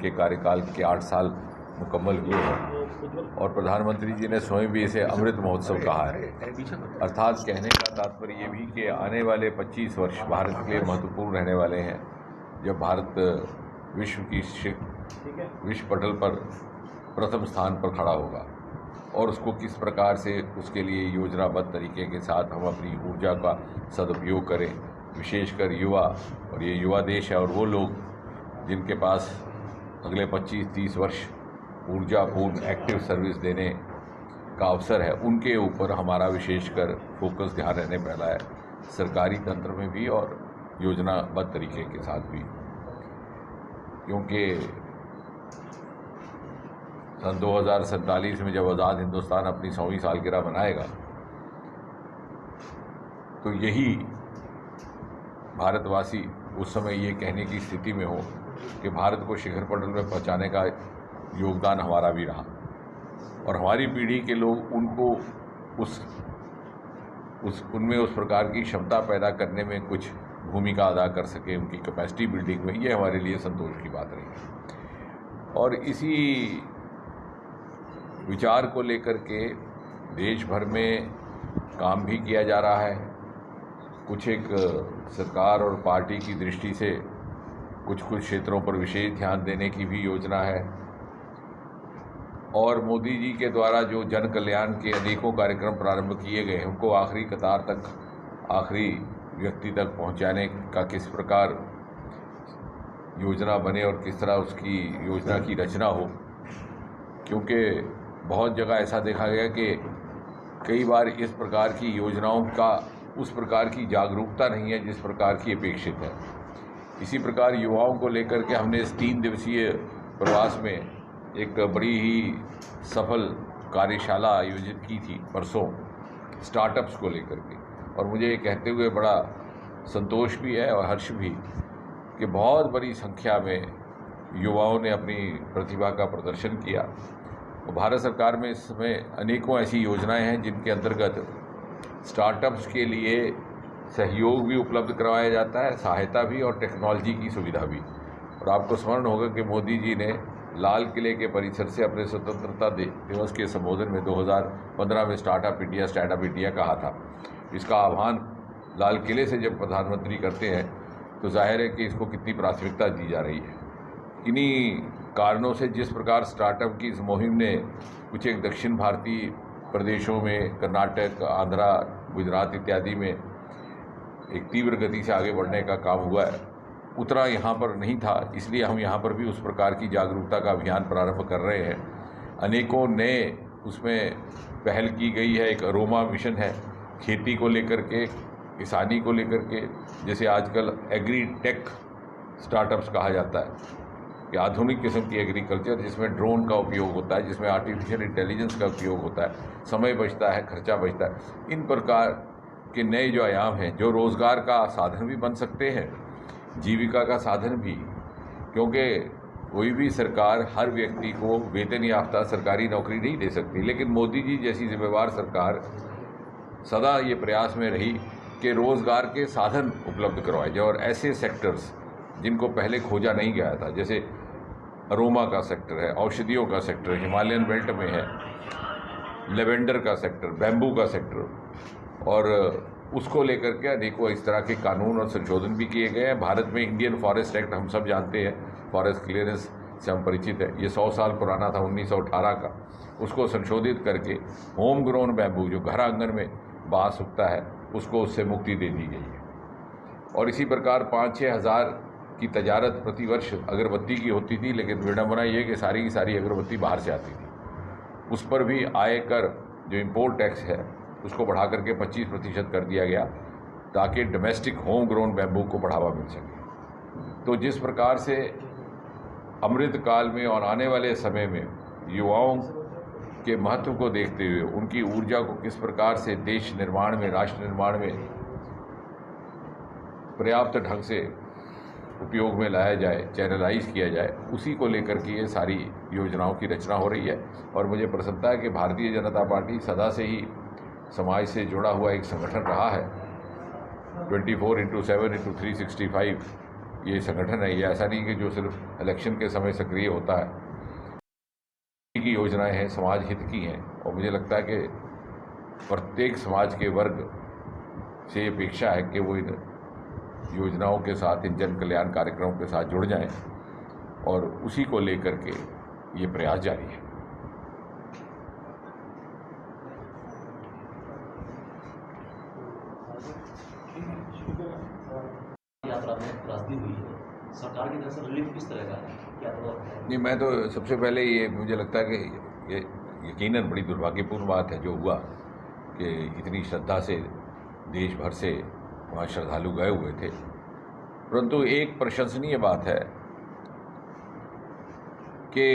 उनके कार्यकाल के 8 साल मुकम्मल हुए हैं और प्रधानमंत्री जी ने स्वयं भी इसे अमृत महोत्सव कहा है। अर्थात कहने का तात्पर्य ये भी कि आने वाले 25 वर्ष भारत के लिए महत्वपूर्ण रहने वाले हैं, जब भारत विश्व पटल पर प्रथम स्थान पर खड़ा होगा और उसको किस प्रकार से उसके लिए योजनाबद्ध तरीके के साथ हम अपनी ऊर्जा का सदुपयोग करें, विशेषकर युवा, और ये युवा देश है और वो लोग जिनके पास अगले 25-30 वर्ष ऊर्जापूर्ण एक्टिव सर्विस देने का अवसर है, उनके ऊपर हमारा विशेषकर फोकस ध्यान रहने वाला है, सरकारी तंत्र में भी और योजनाबद्ध तरीके के साथ भी। क्योंकि सन 2047 में जब आज़ाद हिंदुस्तान अपनी 100वीं सालगिरह मनाएगा तो यही भारतवासी उस समय ये कहने की स्थिति में हो कि भारत को शिखर पटल में पहुंचाने का योगदान हमारा भी रहा और हमारी पीढ़ी के लोग उनको उनमें उस प्रकार की क्षमता पैदा करने में कुछ भूमिका अदा कर सके, उनकी कैपेसिटी बिल्डिंग में, ये हमारे लिए संतोष की बात रही। और इसी विचार को लेकर के देश भर में काम भी किया जा रहा है। कुछ एक सरकार और पार्टी की दृष्टि से कुछ क्षेत्रों पर विशेष ध्यान देने की भी योजना है और मोदी जी के द्वारा जो जन कल्याण के अनेकों कार्यक्रम प्रारंभ किए गए हैं उनको आखिरी कतार तक, आखिरी व्यक्ति तक पहुंचाने का किस प्रकार योजना बने और किस तरह उसकी योजना की रचना हो। क्योंकि बहुत जगह ऐसा देखा गया कि कई बार इस प्रकार की योजनाओं का उस प्रकार की जागरूकता नहीं है जिस प्रकार की अपेक्षित है। इसी प्रकार युवाओं को लेकर के हमने इस 3 दिवसीय प्रवास में एक बड़ी ही सफल कार्यशाला आयोजित की थी परसों, स्टार्टअप्स को लेकर के, और मुझे ये कहते हुए बड़ा संतोष भी है और हर्ष भी कि बहुत बड़ी संख्या में युवाओं ने अपनी प्रतिभा का प्रदर्शन किया। और भारत सरकार में इस समय अनेकों ऐसी योजनाएं हैं जिनके अंतर्गत स्टार्टअप्स के लिए सहयोग भी उपलब्ध करवाया जाता है, सहायता भी और टेक्नोलॉजी की सुविधा भी। और आपको स्मरण होगा कि मोदी जी ने लाल किले के परिसर से अपने स्वतंत्रता दिवस के संबोधन में 2015 में स्टार्टअप इंडिया कहा था। इसका आह्वान लाल किले से जब प्रधानमंत्री करते हैं तो जाहिर है कि इसको कितनी प्राथमिकता दी जा रही है। इन्हीं कारणों से जिस प्रकार स्टार्टअप की इस मुहिम ने कुछ एक दक्षिण भारतीय प्रदेशों में, कर्नाटक, आंध्रा, गुजरात इत्यादि में एक तीव्र गति से आगे बढ़ने का काम हुआ है, उतना यहाँ पर नहीं था। इसलिए हम यहाँ पर भी उस प्रकार की जागरूकता का अभियान प्रारंभ कर रहे हैं। अनेकों नए उसमें पहल की गई है। एक अरोमा मिशन है खेती को लेकर के, किसानी को लेकर के, जैसे आजकल एग्री टेक स्टार्टअप्स कहा जाता है कि आधुनिक किस्म की एग्रीकल्चर जिसमें ड्रोन का उपयोग होता है, जिसमें आर्टिफिशियल इंटेलिजेंस का उपयोग होता है, समय बचता है, खर्चा बचता है। इन प्रकार के नए जो आयाम हैं जो रोज़गार का साधन भी बन सकते हैं, जीविका का साधन भी, क्योंकि कोई भी सरकार हर व्यक्ति को वेतन याफ्ता सरकारी नौकरी नहीं दे सकती। लेकिन मोदी जी जैसी जिम्मेवार सरकार सदा ये प्रयास में रही कि रोज़गार के साधन उपलब्ध करवाए जाए और ऐसे सेक्टर्स जिनको पहले खोजा नहीं गया था, जैसे अरोमा का सेक्टर है, औषधियों का सेक्टर, हिमालयन बेल्ट में है, लेवेंडर का सेक्टर, बैम्बू का सेक्टर, और उसको लेकर के अनेकों इस तरह के कानून और संशोधन भी किए गए हैं। भारत में इंडियन फॉरेस्ट एक्ट हम सब जानते हैं, फॉरेस्ट क्लियरेंस से हम परिचित है। ये 100 साल पुराना था, 1918 का। उसको संशोधित करके होम ग्रोन बैम्बू जो घर आंगन में बाँस उगता है उसको उससे मुक्ति दे दी गई है। और इसी प्रकार 5-6 हज़ार की तजारत प्रतिवर्ष अगरबत्ती की होती थी, लेकिन विडंबना ये कि सारी की सारी अगरबत्ती बाहर से आती थी। उस पर भी आयकर जो इम्पोर्ट टैक्स है उसको बढ़ा करके 25% कर दिया गया ताकि डोमेस्टिक होम ग्रोन बैम्बू को बढ़ावा मिल सके। तो जिस प्रकार से अमृत काल में और आने वाले समय में युवाओं के महत्व को देखते हुए उनकी ऊर्जा को किस प्रकार से देश निर्माण में, राष्ट्र निर्माण में पर्याप्त ढंग से उपयोग में लाया जाए, चैनलाइज किया जाए, उसी को लेकर के ये सारी योजनाओं की रचना हो रही है। और मुझे प्रसन्नता है कि भारतीय जनता पार्टी सदा से ही समाज से जुड़ा हुआ एक संगठन रहा है। 24/7/365 ये संगठन है, ये ऐसा नहीं कि जो सिर्फ इलेक्शन के समय सक्रिय होता है। की योजनाएं हैं, समाज हित की हैं, और मुझे लगता है कि प्रत्येक समाज के वर्ग से अपेक्षा है कि वो इन योजनाओं के साथ, इन जन कल्याण कार्यक्रमों के साथ जुड़ जाएं, और उसी को लेकर के ये प्रयास जारी है। यात्रा में त्रासदी हुई है, सरकार की तरफ से रिलीफ किस तरह का है, क्या है? नहीं, मैं तो सबसे पहले ये मुझे लगता है कि ये यकीनन बड़ी दुर्भाग्यपूर्ण बात है जो हुआ कि इतनी श्रद्धा से देश भर से वहाँ श्रद्धालु गए हुए थे। परंतु एक प्रशंसनीय बात है कि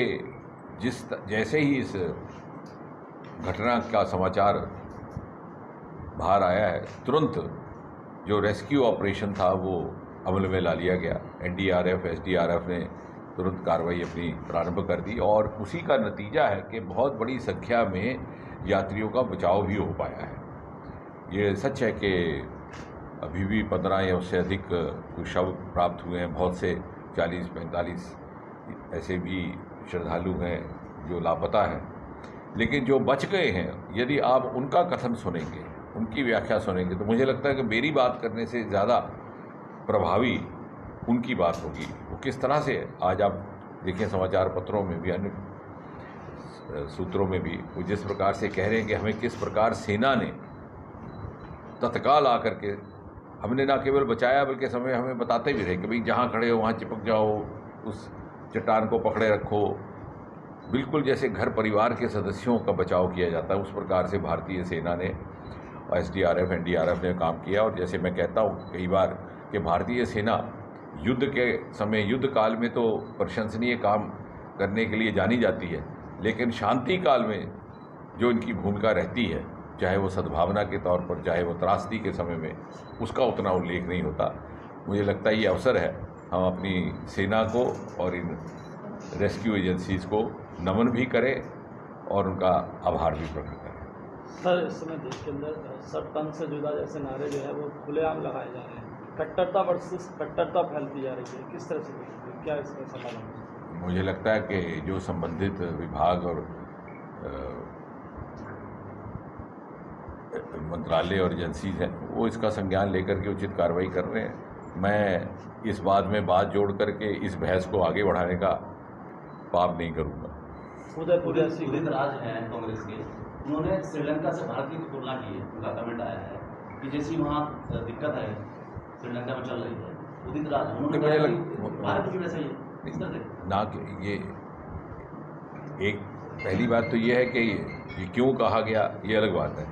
जैसे ही इस घटना का समाचार बाहर आया है, तुरंत जो रेस्क्यू ऑपरेशन था वो अमल में ला लिया गया। एनडीआरएफ, एसडीआरएफ ने तुरंत कार्रवाई अपनी प्रारंभ कर दी, और उसी का नतीजा है कि बहुत बड़ी संख्या में यात्रियों का बचाव भी हो पाया है। ये सच है कि अभी भी 15 या उससे अधिक शव प्राप्त हुए हैं। बहुत से 40-45 ऐसे भी श्रद्धालु हैं जो लापता हैं, लेकिन जो बच गए हैं, यदि आप उनका कथन सुनेंगे, उनकी व्याख्या सुनेंगे, तो मुझे लगता है कि मेरी बात करने से ज़्यादा प्रभावी उनकी बात होगी। वो किस तरह से, आज आप देखें समाचार पत्रों में भी, अन्य सूत्रों में भी, वो जिस प्रकार से कह रहे हैं कि हमें किस प्रकार सेना ने तत्काल आकर के, हमने ना केवल बचाया बल्कि समय हमें बताते भी रहे कि भाई जहाँ खड़े हो वहाँ चिपक जाओ, उस चट्टान को पकड़े रखो, बिल्कुल जैसे घर परिवार के सदस्यों का बचाव किया जाता है, उस प्रकार से भारतीय सेना ने, एसडीआरएफ, एनडीआरएफ ने काम किया। और जैसे मैं कहता हूँ कई बार कि भारतीय सेना युद्ध के समय, युद्ध काल में तो प्रशंसनीय काम करने के लिए जानी जाती है, लेकिन शांति काल में जो इनकी भूमिका रहती है, चाहे वो सद्भावना के तौर पर, चाहे वो त्रासदी के समय में, उसका उतना उल्लेख नहीं होता। मुझे लगता है ये अवसर है हम अपनी सेना को और इन रेस्क्यू एजेंसीज़ को नमन भी करें और उनका आभार भी प्रकट करें। सर, इस समय देश के अंदर सब तन से जुदा जैसे नारे जो है वो खुलेआम लगाए जा रहे हैं, कट्टरता वर्सेस कट्टरता फैलती जा रही है, किस तरह से देखते हैं, क्या इसका समाधान? मुझे लगता है कि जो संबंधित विभाग और मंत्रालय और एजेंसीज हैं वो इसका संज्ञान लेकर के उचित कार्रवाई कर रहे हैं। मैं इस बात में बात जोड़ करके इस बहस को आगे बढ़ाने का पाप नहीं करूँगा। उदित राज हैं कांग्रेस के, उन्होंने श्रीलंका से भारत की तुलना की है। उनका कमेंट आया है कि जैसी वहाँ दिक्कत है श्रीलंका में चल रही है, उदित राज उन्होंने भारत की वैसे ना कि ये एक पहली बात तो ये है कि ये क्यों कहा गया, ये अलग बात है,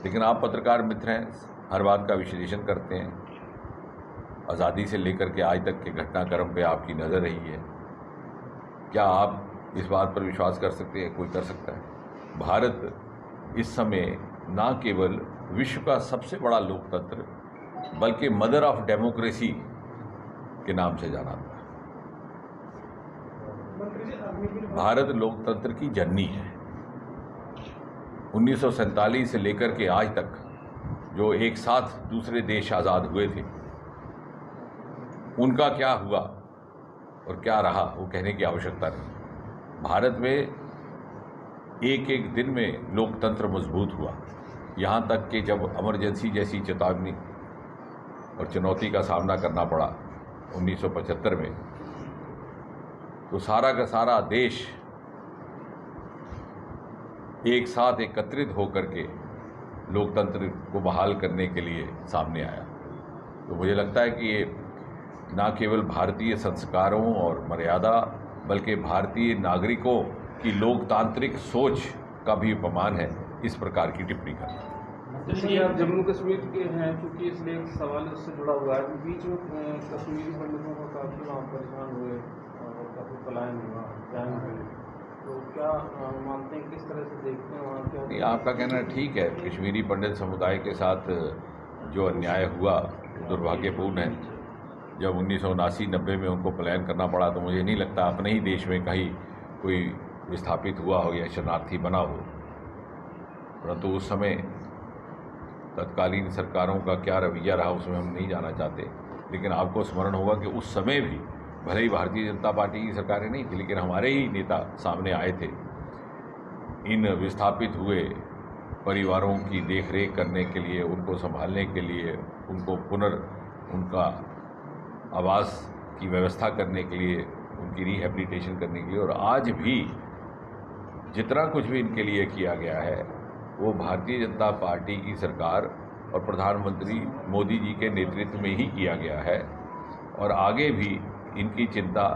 लेकिन आप पत्रकार मित्र हैं, हर बात का विश्लेषण करते हैं। आज़ादी से लेकर के आज तक के घटनाक्रम पे आपकी नज़र रही है, क्या आप इस बात पर विश्वास कर सकते हैं? कोई कर सकता है? भारत इस समय ना केवल विश्व का सबसे बड़ा लोकतंत्र बल्कि मदर ऑफ डेमोक्रेसी के नाम से जाना था। भारत लोकतंत्र की जननी है। 1947 से लेकर के आज तक जो एक साथ दूसरे देश आज़ाद हुए थे, उनका क्या हुआ और क्या रहा वो कहने की आवश्यकता नहीं। भारत में एक एक दिन में लोकतंत्र मजबूत हुआ, यहाँ तक कि जब इमरजेंसी जैसी चेतावनी और चुनौती का सामना करना पड़ा 1975 में, तो सारा का सारा देश एक साथ एकत्रित होकर के लोकतंत्र को बहाल करने के लिए सामने आया। तो मुझे लगता है कि ये ना केवल भारतीय संस्कारों और मर्यादा बल्कि भारतीय नागरिकों की लोकतांत्रिक सोच का भी अपमान है इस प्रकार की टिप्पणी करना। देखिए, आप जम्मू कश्मीर के हैं, क्योंकि इसलिए एक सवाल उससे जुड़ा हुआ है। बीच में कश्मीरी पंडितों को काफ़ी वहाँ परेशान हुए और काफ़ी पलायन हुआ, जान हुए, तो क्या मानते हैं, किस तरह से देखते हैं वहाँ क्या? नहीं, आपका कहना ठीक है। कश्मीरी पंडित समुदाय के साथ जो अन्याय हुआ दुर्भाग्यपूर्ण है। जब 1979-90 में उनको पलायन करना पड़ा तो मुझे नहीं लगता अपने ही देश में कहीं कोई विस्थापित हुआ हो या शरणार्थी बना हो। परंतु उस समय तत्कालीन सरकारों का क्या रवैया रहा उसमें हम नहीं जाना चाहते, लेकिन आपको स्मरण होगा कि उस समय भी भले ही भारतीय जनता पार्टी की सरकारें नहीं थी, लेकिन हमारे ही नेता सामने आए थे इन विस्थापित हुए परिवारों की देखरेख करने के लिए, उनको संभालने के लिए, उनको उनका आवास की व्यवस्था करने के लिए, उनकी रिहेबिलिटेशन करने के लिए। और आज भी जितना कुछ भी इनके लिए किया गया है वो भारतीय जनता पार्टी की सरकार और प्रधानमंत्री मोदी जी के नेतृत्व में ही किया गया है, और आगे भी इनकी चिंता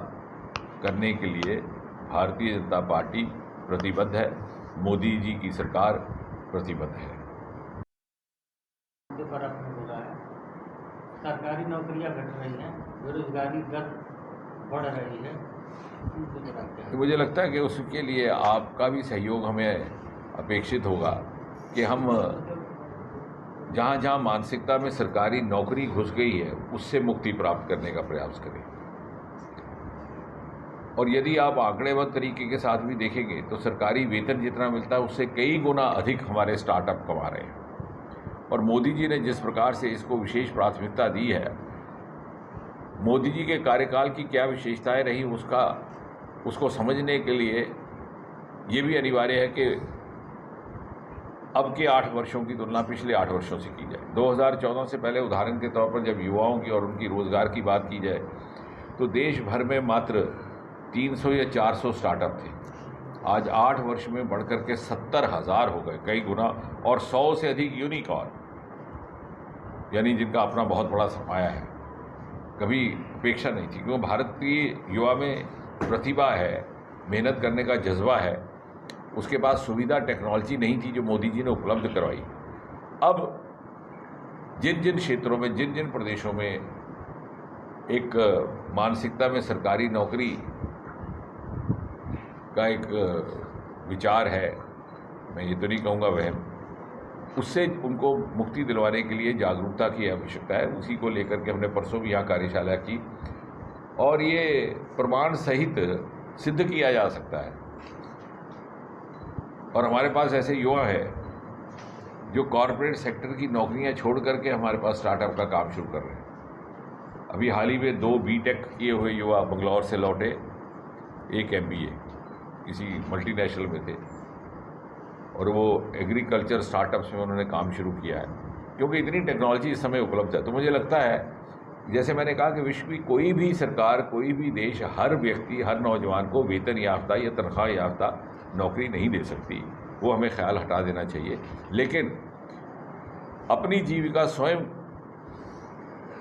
करने के लिए भारतीय जनता पार्टी प्रतिबद्ध है, मोदी जी की सरकार प्रतिबद्ध है। जो फर्क हो रहा है, सरकारी नौकरियां घट रही हैं, बेरोजगारी दर बढ़ रही है, तो मुझे लगता है कि उसके लिए आपका भी सहयोग हमें अपेक्षित होगा कि हम जहाँ जहाँ मानसिकता में सरकारी नौकरी घुस गई है उससे मुक्ति प्राप्त करने का प्रयास करें। और यदि आप आंकड़ेबद्ध तरीके के साथ भी देखेंगे तो सरकारी वेतन जितना मिलता है उससे कई गुना अधिक हमारे स्टार्टअप कमा रहे हैं। और मोदी जी ने जिस प्रकार से इसको विशेष प्राथमिकता दी है, मोदी जी के कार्यकाल की क्या विशेषताएं रही उसको समझने के लिए ये भी अनिवार्य है कि अब के 8 वर्षों की तुलना पिछले 8 वर्षों से की जाए। 2014 से पहले उदाहरण के तौर पर जब युवाओं की और उनकी रोजगार की बात की जाए तो देश भर में मात्र 300 या 400 स्टार्टअप थे। आज 8 वर्ष में बढ़कर के 70,000 हो गए, कई गुना, और 100 से अधिक यूनिकॉर्न, यानी जिनका अपना बहुत बड़ा सरमाया है। कभी अपेक्षा नहीं थी, क्योंकि भारतीय युवा में प्रतिभा है, मेहनत करने का जज्बा है, उसके पास सुविधा टेक्नोलॉजी नहीं थी जो मोदी जी ने उपलब्ध करवाई। अब जिन जिन क्षेत्रों में, जिन जिन प्रदेशों में एक मानसिकता में सरकारी नौकरी का एक विचार है, मैं ये तो नहीं कहूँगा वहम, उससे उनको मुक्ति दिलवाने के लिए जागरूकता की आवश्यकता है। उसी को लेकर के हमने परसों भी यहाँ कार्यशाला की, और ये प्रमाण सहित सिद्ध किया जा सकता है। और हमारे पास ऐसे युवा हैं जो कॉरपोरेट सेक्टर की नौकरियां छोड़ करके हमारे पास स्टार्टअप का काम शुरू कर रहे हैं। अभी हाल ही में 2 बीटेक किए हुए युवा बंगलौर से लौटे, एक MBA किसी मल्टीनेशनल में थे, और वो एग्रीकल्चर स्टार्टअप्स में उन्होंने काम शुरू किया है, क्योंकि इतनी टेक्नोलॉजी इस समय उपलब्ध है। तो मुझे लगता है, जैसे मैंने कहा कि विश्व की कोई भी सरकार, कोई भी देश, हर व्यक्ति, हर नौजवान को वेतन याफ्ता या तनख्वाह याफ्ता नौकरी नहीं दे सकती। वो हमें ख्याल हटा देना चाहिए, लेकिन अपनी जीविका स्वयं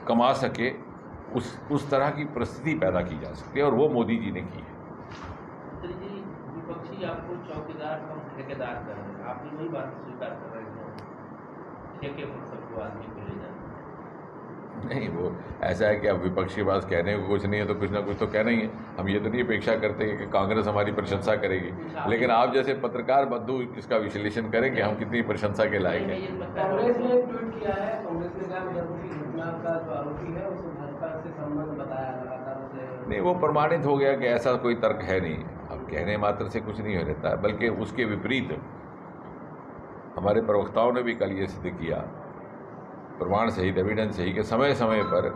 कमा सके उस तरह की परिस्थिति पैदा की जा सकती है, और वो मोदी जी ने की है। विपक्षी आपको चौकीदार कम ठेकेदार कर रहे हैं, आप भी वही बात स्वीकार कर रहे हैं, ठेके पर सबको आदमी को ले जाना। नहीं, वो ऐसा है कि अब विपक्षी पास कहने को कुछ नहीं है तो कुछ ना कुछ तो कहना ही है। हम ये तो नहीं अपेक्षा करते कि कांग्रेस हमारी प्रशंसा करेगी, लेकिन आप जैसे पत्रकार बंधु इसका विश्लेषण करेंगे हम कितनी प्रशंसा के लायक हैं। कांग्रेस ने ट्वीट किया है, कांग्रेस ने कहा मुजफ्फरपुर की घटना का जो आरोपी है उसे भाजपा से संबंध बताया लगातार उसे। नहीं, वो प्रमाणित हो गया कि ऐसा कोई तर्क है नहीं। अब कहने मात्र से कुछ नहीं हो रहता है, बल्कि उसके विपरीत हमारे प्रवक्ताओं ने भी कल ये सिद्ध किया, प्रमाण सहित, एविडेंस सही, कि समय समय पर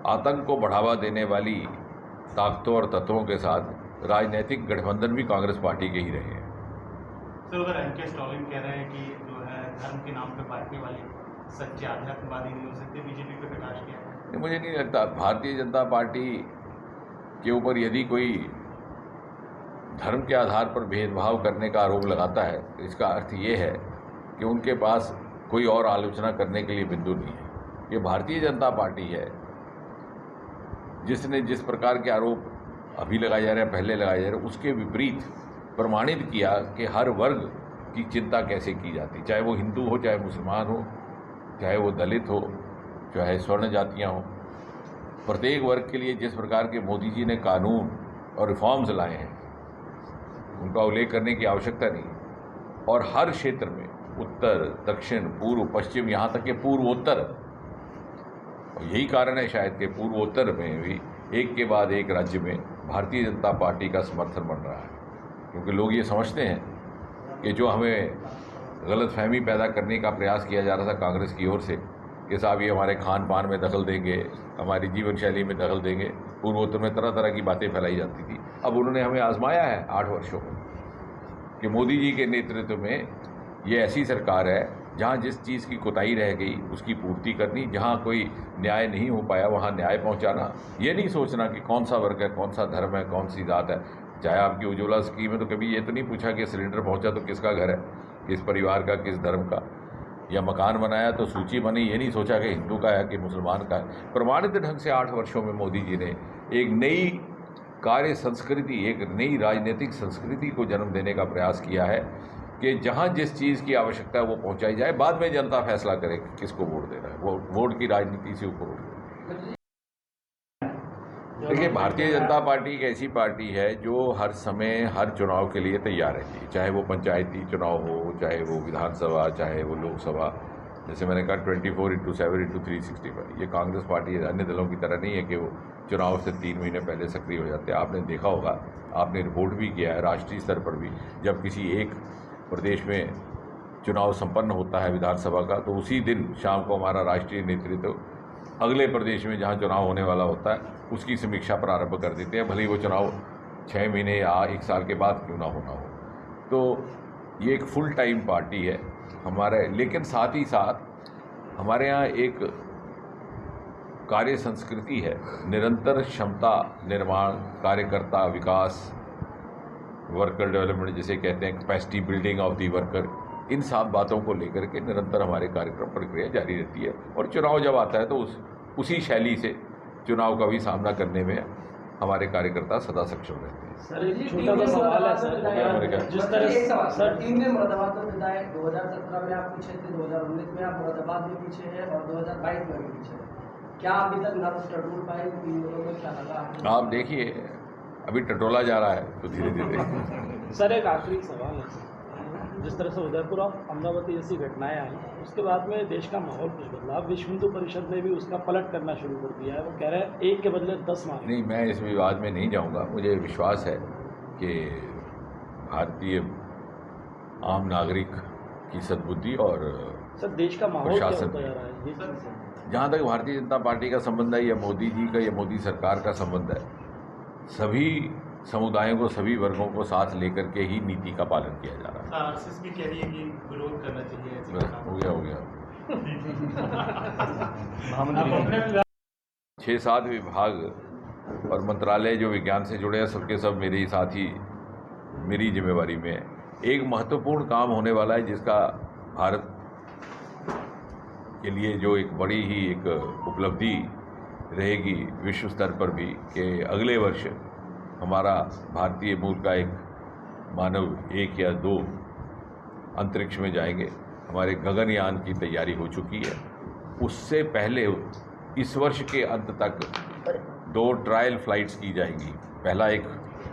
आतंक को बढ़ावा देने वाली ताकतों और तत्वों के साथ राजनीतिक गठबंधन भी कांग्रेस पार्टी के ही रहे हैं। सर, अगर एम.के. स्टालिन कह रहे हैं कि जो है धर्म के नाम पर बांटने वाले सच्चे आध्यात्मवादी नहीं हो सकते, बीजेपी पे कटाक्ष किया है? मुझे नहीं लगता। भारतीय जनता पार्टी के ऊपर यदि कोई धर्म के आधार पर भेदभाव करने का आरोप लगाता है तो इसका अर्थ ये है कि उनके पास कोई और आलोचना करने के लिए बिंदु नहीं है। ये भारतीय जनता पार्टी है जिसने जिस प्रकार के आरोप अभी लगाए जा रहे हैं, पहले लगाए जा रहे हैं, उसके विपरीत प्रमाणित किया कि हर वर्ग की चिंता कैसे की जाती, चाहे वो हिंदू हो, चाहे मुसलमान हो, चाहे वो दलित हो, चाहे स्वर्ण जातियाँ हों। प्रत्येक वर्ग के लिए जिस प्रकार के मोदी जी ने कानून और रिफॉर्म्स लाए हैं उनका उल्लेख करने की आवश्यकता नहीं। और हर क्षेत्र में, उत्तर, दक्षिण, पूर्व, पश्चिम, यहाँ तक कि पूर्वोत्तर, और यही कारण है शायद कि पूर्वोत्तर में भी एक के बाद एक राज्य में भारतीय जनता पार्टी का समर्थन बन रहा है, क्योंकि लोग ये समझते हैं कि जो हमें गलतफहमी पैदा करने का प्रयास किया जा रहा था कांग्रेस की ओर से कि साहब ये हमारे खान पान में दखल देंगे, हमारी जीवन शैली में दखल देंगे। पूर्वोत्तर में तरह तरह की बातें फैलाई जाती थी। अब उन्होंने हमें आजमाया है 8 वर्षों में कि मोदी जी के नेतृत्व में ये ऐसी सरकार है जहाँ जिस चीज़ की कोताही रह गई उसकी पूर्ति करनी, जहाँ कोई न्याय नहीं हो पाया वहाँ न्याय पहुँचाना। ये नहीं सोचना कि कौन सा वर्ग है, कौन सा धर्म है, कौन सी जात है। चाहे आपकी उज्ज्वला स्कीम है तो कभी ये तो नहीं पूछा कि सिलेंडर पहुँचा तो किसका घर है, किस परिवार का, किस धर्म का, या मकान बनाया तो सूची बनी, ये नहीं सोचा कि हिंदू का है कि मुसलमान का है। प्रमाणित ढंग से 8 वर्षों में मोदी जी ने एक नई कार्य संस्कृति, एक नई राजनीतिक संस्कृति को जन्म देने का प्रयास किया है कि जहाँ जिस चीज़ की आवश्यकता है वो पहुँचाई जाए, बाद में जनता फैसला करे कि किसको वोट देना है। वो वोट की राजनीति से ऊपर उठ गई। देखिए, भारतीय जनता पार्टी एक ऐसी पार्टी है जो हर समय हर चुनाव के लिए तैयार रहती है, चाहे वो पंचायती चुनाव हो, चाहे वो विधानसभा, चाहे वो लोकसभा। जैसे मैंने कहा 24/7/365। ये कांग्रेस पार्टी अन्य दलों की तरह नहीं है कि वो चुनाव से 3 महीने पहले सक्रिय हो जाते हैं। आपने देखा होगा, आपने रिपोर्ट भी किया है राष्ट्रीय स्तर पर भी, जब किसी एक प्रदेश में चुनाव संपन्न होता है विधानसभा का, तो उसी दिन शाम को हमारा राष्ट्रीय नेतृत्व अगले प्रदेश में जहां चुनाव होने वाला होता है उसकी समीक्षा प्रारंभ कर देते हैं, भले ही वो चुनाव 6 महीने या 1 साल के बाद क्यों ना होना हो। तो ये एक फुल टाइम पार्टी है हमारे, लेकिन साथ ही साथ हमारे यहाँ एक कार्य संस्कृति है, निरंतर क्षमता निर्माण, कार्यकर्ता विकास, वर्कर डेवलपमेंट जिसे कहते हैं, capacity building of the worker. इन सब बातों को लेकर के निरंतर हमारे कार्यक्रम प्रक्रिया जारी रहती है और चुनाव जब आता है तो उसी शैली से चुनाव का भी सामना करने में हमारे कार्यकर्ता सदा सक्षम रहते हैं। सर एक छोटा सा सवाल है सर, जिस तरह सर टीम में मुरादाबाद में विधायक 2017 में आप पीछे थे, 2019 में आप मुरादाबाद में पीछे हैं और 2022 में भी पीछे हैं। क्या अभी तक नब्ज टटोल पाए इन दोनों में, क्या लगा? आप देखिए, अभी टटोला जा रहा है तो धीरे धीरे। सर एक आखिरी सवाल है, जिस तरह से उदयपुर और अमरावती जैसी घटनाएं आई, उसके बाद में देश का माहौल कुछ बदला। विश्व हिंदू परिषद ने भी उसका पलट करना शुरू कर दिया है। वो कह रहे हैं 1 के बदले 10 मांगे। नहीं, मैं इस विवाद में नहीं जाऊंगा। मुझे विश्वास है कि भारतीय आम नागरिक की सद्बुद्धि और सर देश का माहौल क्या प्रशासन, होता जा रहा है ये चीज़ है। जहाँ तक भारतीय जनता पार्टी का संबंध है या मोदी जी का या मोदी सरकार का संबंध है, सभी समुदायों को, सभी वर्गों को साथ लेकर के ही नीति का पालन किया जा रहा है। आरएसएस भी कह रही है कि विरोध करना चाहिए ऐसे बस काम। हो गया। आप अपने 6-7 विभाग और मंत्रालय जो विज्ञान से जुड़े हैं, सबके सब मेरे ही साथ ही मेरी जिम्मेवारी में है। एक महत्वपूर्ण काम होने वाला है जिसका भारत के लिए जो एक बड़ी ही एक उपलब्धि रहेगी विश्व स्तर पर भी, कि अगले वर्ष हमारा भारतीय मूल का एक मानव 1 या 2 अंतरिक्ष में जाएंगे। हमारे गगनयान की तैयारी हो चुकी है। उससे पहले इस वर्ष के अंत तक 2 ट्रायल फ्लाइट्स की जाएंगी। पहला एक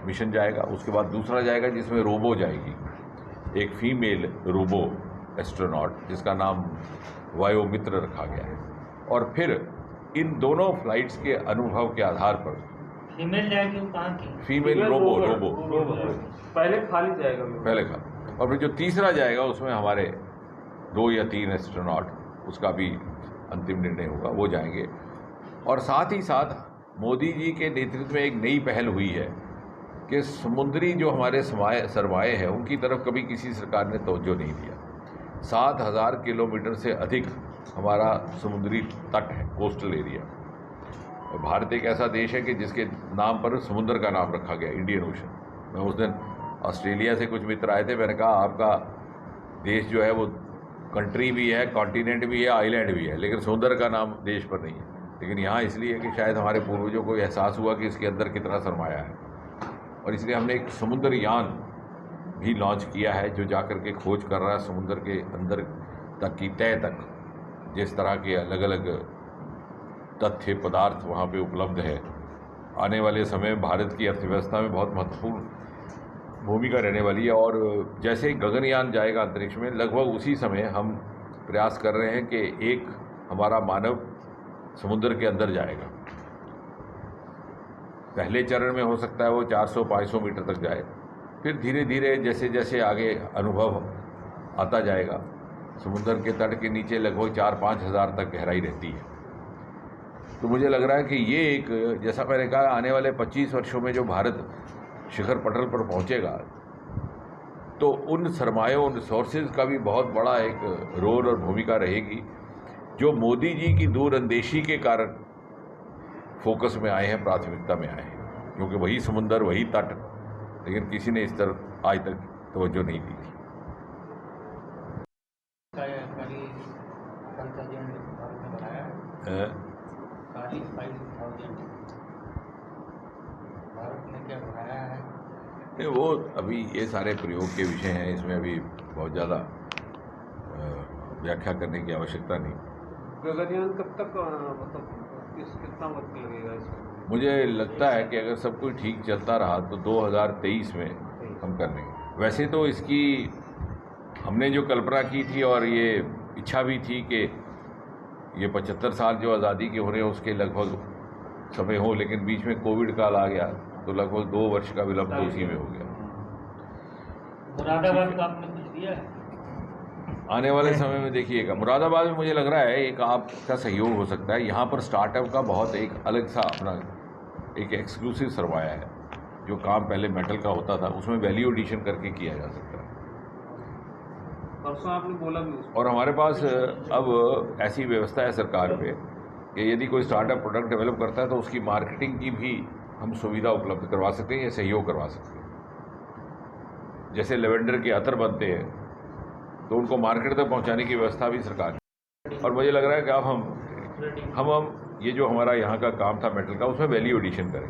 मिशन जाएगा, उसके बाद दूसरा जाएगा जिसमें रोबो जाएगी, एक फीमेल रोबो एस्ट्रोनॉट जिसका नाम वायुमित्र रखा गया है। और फिर इन दोनों फ्लाइट्स के अनुभव के आधार पर फीमेल जाएगी, कहाँ की? फीमेल रोबो पहले खाली जाएगा, पहले खाली, और फिर जो तीसरा जाएगा उसमें हमारे 2 या 3 एस्ट्रोनॉट, उसका भी अंतिम निर्णय होगा, वो जाएंगे। और साथ ही साथ मोदी जी के नेतृत्व में एक नई पहल हुई है कि समुद्री जो हमारे सरमाए हैं उनकी तरफ कभी किसी सरकार ने तवज्जो नहीं दिया। 7,000 किलोमीटर से अधिक हमारा समुद्री तट है, कोस्टल एरिया। और भारत एक ऐसा देश है कि जिसके नाम पर समुद्र का नाम रखा गया, इंडियन ओशन। मैं उस दिन ऑस्ट्रेलिया से कुछ मित्र आए थे, मैंने कहा आपका देश जो है वो कंट्री भी है, कॉन्टिनेंट भी है, आइलैंड भी है, लेकिन समुद्र का नाम देश पर नहीं है। लेकिन यहाँ इसलिए कि शायद हमारे पूर्वजों को एहसास हुआ कि इसके अंदर कितना सरमाया है, और इसलिए हमने एक समुद्रयान भी लॉन्च किया है जो जाकर के खोज कर रहा है समुद्र के अंदर तक की तह तक, जिस तरह के अलग अलग तथ्य पदार्थ वहाँ पे उपलब्ध है। आने वाले समय भारत की अर्थव्यवस्था में बहुत महत्वपूर्ण भूमिका रहने वाली है। और जैसे ही गगनयान जाएगा अंतरिक्ष में, लगभग उसी समय हम प्रयास कर रहे हैं कि एक हमारा मानव समुद्र के अंदर जाएगा। पहले चरण में हो सकता है वो 400-500 मीटर तक जाए, फिर धीरे धीरे जैसे जैसे आगे अनुभव आता जाएगा समुद्र के तट के नीचे लगभग 4-5 हज़ार तक गहराई रहती है। तो मुझे लग रहा है कि ये एक, जैसा मैंने कहा, आने वाले 25 वर्षों में जो भारत शिखर पटल पर पहुंचेगा तो उन सरमायों, उन रिसोर्सेज का भी बहुत बड़ा एक रोल और भूमिका रहेगी, जो मोदी जी की दूरअंदेशी के कारण फोकस में आए हैं, प्राथमिकता में आए हैं, क्योंकि वही समुंदर, वही तट, लेकिन किसी ने इस तरफ आज तक तवज्जो नहीं दी थी। भारत ने क्या बढ़ाया है? नहीं, वो अभी ये सारे प्रयोग के विषय हैं, इसमें अभी बहुत ज़्यादा व्याख्या करने की आवश्यकता नहीं। गगनयान कब तक मतलब कितना वक्त लगेगा इसमें? मुझे लगता है कि अगर सब कुछ ठीक चलता रहा तो 2023 में हम कर लेंगे। वैसे तो इसकी हमने जो कल्पना की थी और ये इच्छा भी थी कि ये 75 साल जो आज़ादी के हो रहे हैं उसके लगभग समय हो, लेकिन बीच में कोविड काल आ गया तो लगभग 2 वर्ष का विलंब तो उसी में हो गया। मुरादाबाद का आपने कुछ दिया है? आने वाले समय में देखिएगा, मुरादाबाद में मुझे लग रहा है एक आपका सहयोग हो सकता है। यहाँ पर स्टार्टअप का बहुत एक अलग सा अपना एक एक्सक्लूसिव सरमाया है। जो काम पहले मेटल का होता था उसमें वैल्यू एडिशन करके किया जा सकता है। परसों आपने बोला भी और हमारे पास अब ऐसी व्यवस्था है सरकार पे कि यदि कोई स्टार्टअप प्रोडक्ट डेवलप करता है तो उसकी मार्केटिंग की भी हम सुविधा उपलब्ध करवा सकते हैं या सहयोग करवा सकते हैं। जैसे लेवेंडर के अतर बनते हैं तो उनको मार्केट तक पहुंचाने की व्यवस्था भी सरकार है। और मुझे लग रहा है कि अब हम ये जो हमारा यहाँ का काम था मेटल का, उसमें वैल्यू एडिशन करें।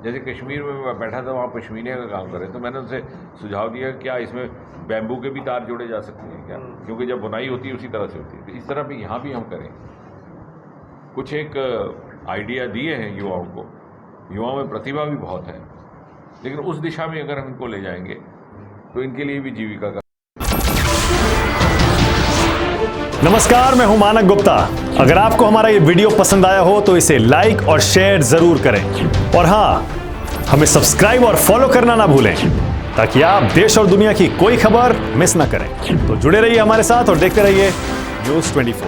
जैसे कश्मीर में मैं बैठा था, वहाँ पश्मीने का काम करें, तो मैंने उनसे सुझाव दिया क्या इसमें बैम्बू के भी तार जोड़े जा सकते हैं क्या, क्योंकि जब बुनाई होती है उसी तरह से होती है। तो इस तरह भी यहाँ भी हम करें। कुछ एक आइडिया दिए हैं युवाओं को, युवाओं में प्रतिभा भी बहुत है, लेकिन उस दिशा में अगर हम इनको ले जाएंगे तो इनके लिए भी जीविका का। नमस्कार, मैं हूं मानक गुप्ता। अगर आपको हमारा ये वीडियो पसंद आया हो तो इसे लाइक और शेयर जरूर करें, और हां, हमें सब्सक्राइब और फॉलो करना ना भूलें ताकि आप देश और दुनिया की कोई खबर मिस ना करें। तो जुड़े रहिए हमारे साथ और देखते रहिए न्यूज़ 24।